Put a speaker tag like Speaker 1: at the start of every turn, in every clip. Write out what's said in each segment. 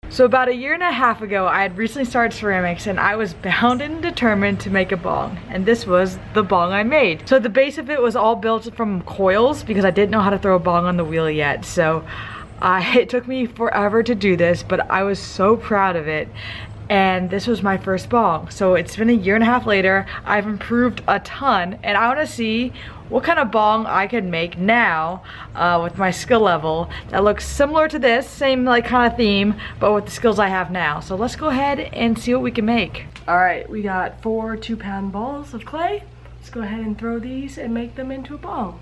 Speaker 1: So about a year and a half ago, I had recently started ceramics and I was bound and determined to make a bong. And this was the bong I made. So the base of it was all built from coils because I didn't know how to throw a bong on the wheel yet. So it took me forever to do this, but I was so proud of it. And this was my first bong. So it's been a year and a half later. I've improved a ton and I want to see what kind of bong I can make now with my skill level that looks similar to this, same like kind of theme, but with the skills I have now. So let's go ahead and see what we can make. All right, we got 4 2-pound balls of clay. Let's go ahead and throw these and make them into a bong.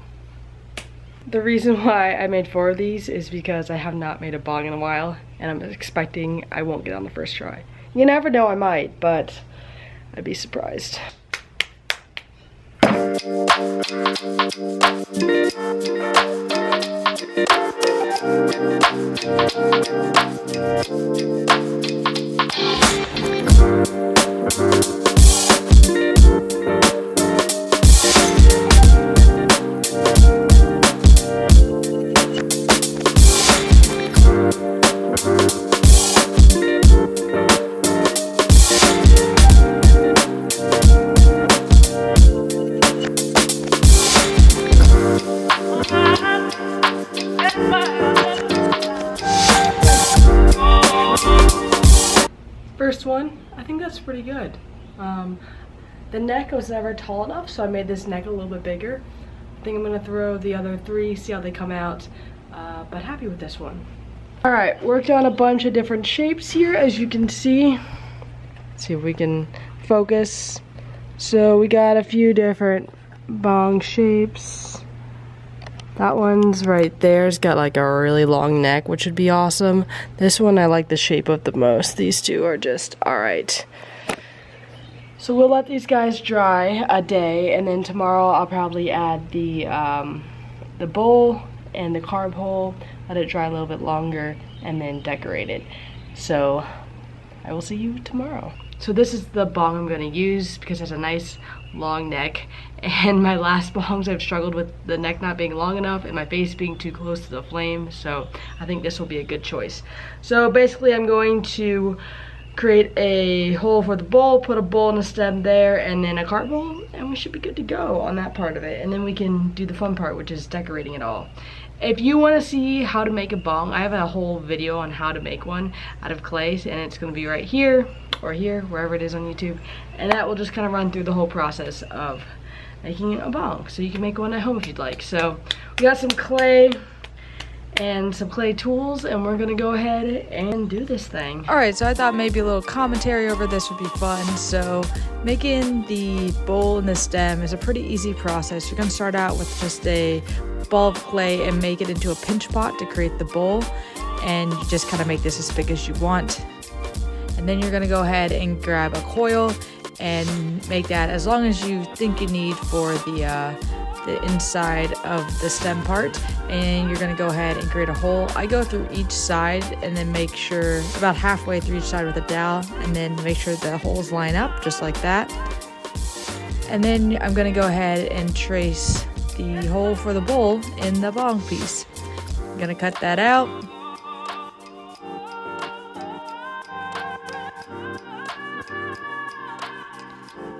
Speaker 1: The reason why I made 4 of these is because I have not made a bong in a while and I'm expecting I won't get on the first try. You never know, I might, but I'd be surprised. First one, I think that's pretty good. The neck was never tall enough, so I made this neck a little bit bigger. I think I'm gonna throw the other 3, see how they come out, but happy with this one. All right, worked on a bunch of different shapes here, as you can see. Let's see if we can focus. So we got a few different bong shapes. That one's right there. It's got like a really long neck, which would be awesome. This one I like the shape of the most. These two are just all right. So we'll let these guys dry a day, and then tomorrow I'll probably add the bowl and the carb hole, let it dry a little bit longer, and then decorate it. So I will see you tomorrow. So this is the bong I'm gonna use because it has a nice long neck, and my last bongs I've struggled with the neck not being long enough and my face being too close to the flame, so I think this will be a good choice. So basically I'm going to create a hole for the bowl, put a bowl and a stem there, and then a cart bowl, and we should be good to go on that part of it. And then we can do the fun part, which is decorating it all. If you want to see how to make a bong, I have a whole video on how to make one out of clay, and it's going to be right here or here, wherever it is on YouTube, and that will just kind of run through the whole process of making a bong, so you can make one at home if you'd like. So we got some clay and some clay tools, and we're gonna go ahead and do this thing. All right, so I thought maybe a little commentary over this would be fun. So making the bowl and the stem is a pretty easy process. You're gonna start out with just a ball of clay and make it into a pinch pot to create the bowl, and you just kind of make this as big as you want. And then you're gonna go ahead and grab a coil and make that as long as you think you need for the inside of the stem part, and you're gonna go ahead and create a hole. I go through each side and then make sure about halfway through each side with a dowel, and then make sure the holes line up just like that. And then I'm gonna go ahead and trace the hole for the bowl in the bong piece. I'm gonna cut that out.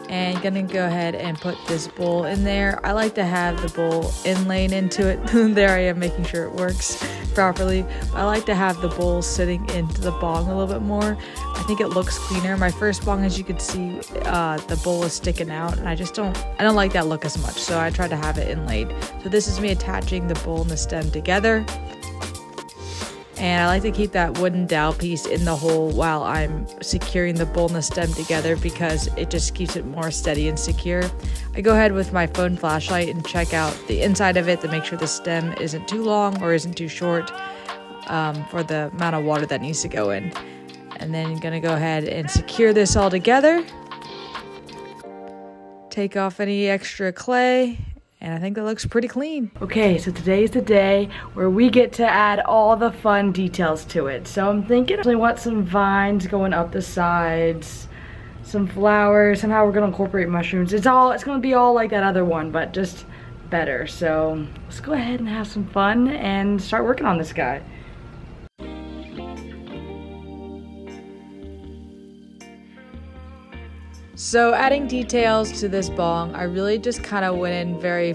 Speaker 1: And gonna go ahead and put this bowl in there. I like to have the bowl inlaid into it. There I am making sure it works properly. I like to have the bowl sitting into the bong a little bit more. I think it looks cleaner. My first bong, as you can see, the bowl is sticking out, and I don't like that look as much, so I try to have it inlaid. So this is me attaching the bowl and the stem together. And I like to keep that wooden dowel piece in the hole while I'm securing the bowl and the stem together, because it just keeps it more steady and secure. I go ahead with my phone flashlight and check out the inside of it to make sure the stem isn't too long or isn't too short for the amount of water that needs to go in. And then I'm gonna go ahead and secure this all together. Take off any extra clay. And I think that looks pretty clean. Okay, so today's the day where we get to add all the fun details to it. So I'm thinking I want some vines going up the sides, some flowers. Somehow we're gonna incorporate mushrooms. It's gonna be all like that other one, but just better. So let's go ahead and have some fun and start working on this guy.
Speaker 2: So adding details to this bong, I really just kind of went in very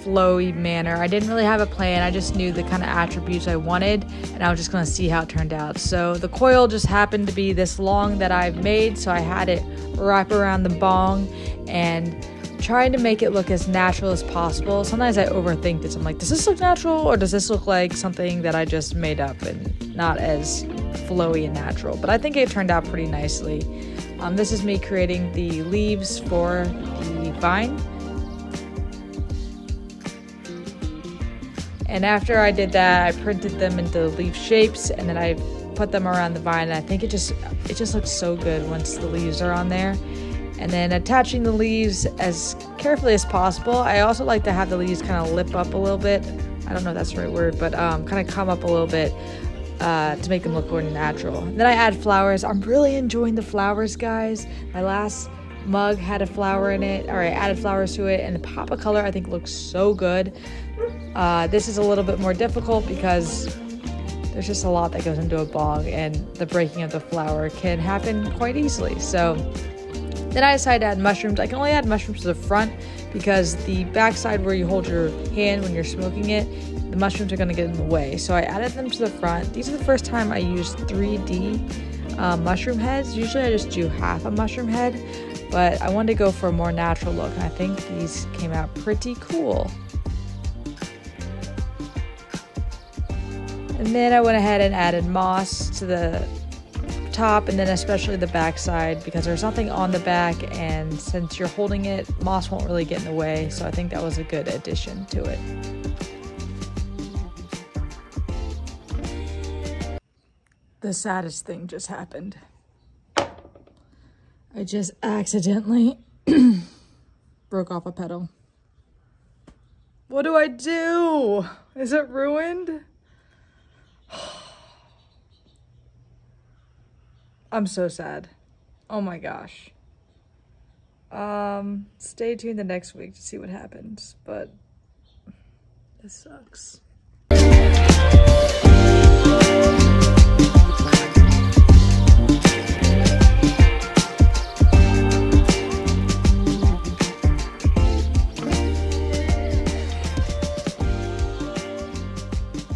Speaker 2: flowy manner. I didn't really have a plan. I just knew the kind of attributes I wanted, and I was just going to see how it turned out. So the coil just happened to be this long that I've made, so I had it wrap around the bong and trying to make it look as natural as possible. Sometimes I overthink this. I'm like, does this look natural, or does this look like something that I just made up and not as flowy and natural? But I think it turned out pretty nicely. This is me creating the leaves for the vine. And after I did that, I printed them into leaf shapes, and then I put them around the vine, and I think it just looks so good once the leaves are on there. And then attaching the leaves as carefully as possible. I also like to have the leaves kind of lip up a little bit. I don't know if that's the right word, but kind of come up a little bit to make them look more natural. And then I add flowers. I'm really enjoying the flowers, guys. My last mug had a flower in it, or I added flowers to it, and the pop of color I think looks so good. This is a little bit more difficult because there's just a lot that goes into a bong, and the breaking of the flower can happen quite easily. So then I decided to add mushrooms. I can only add mushrooms to the front because the backside where you hold your hand when you're smoking it, the mushrooms are going to get in the way. So I added them to the front. These are the first time I used 3D mushroom heads. Usually I just do half a mushroom head, but I wanted to go for a more natural look, and I think these came out pretty cool. And then I went ahead and added moss to the top, and then especially the back side, because there's nothing on the back, and since you're holding it, moss won't really get in the way. So I think that was a good addition to it. The saddest thing just happened. I just accidentally broke off a petal. What do I do? Is it ruined? I'm so sad. Oh my gosh. Stay tuned the next week to see what happens, but this sucks.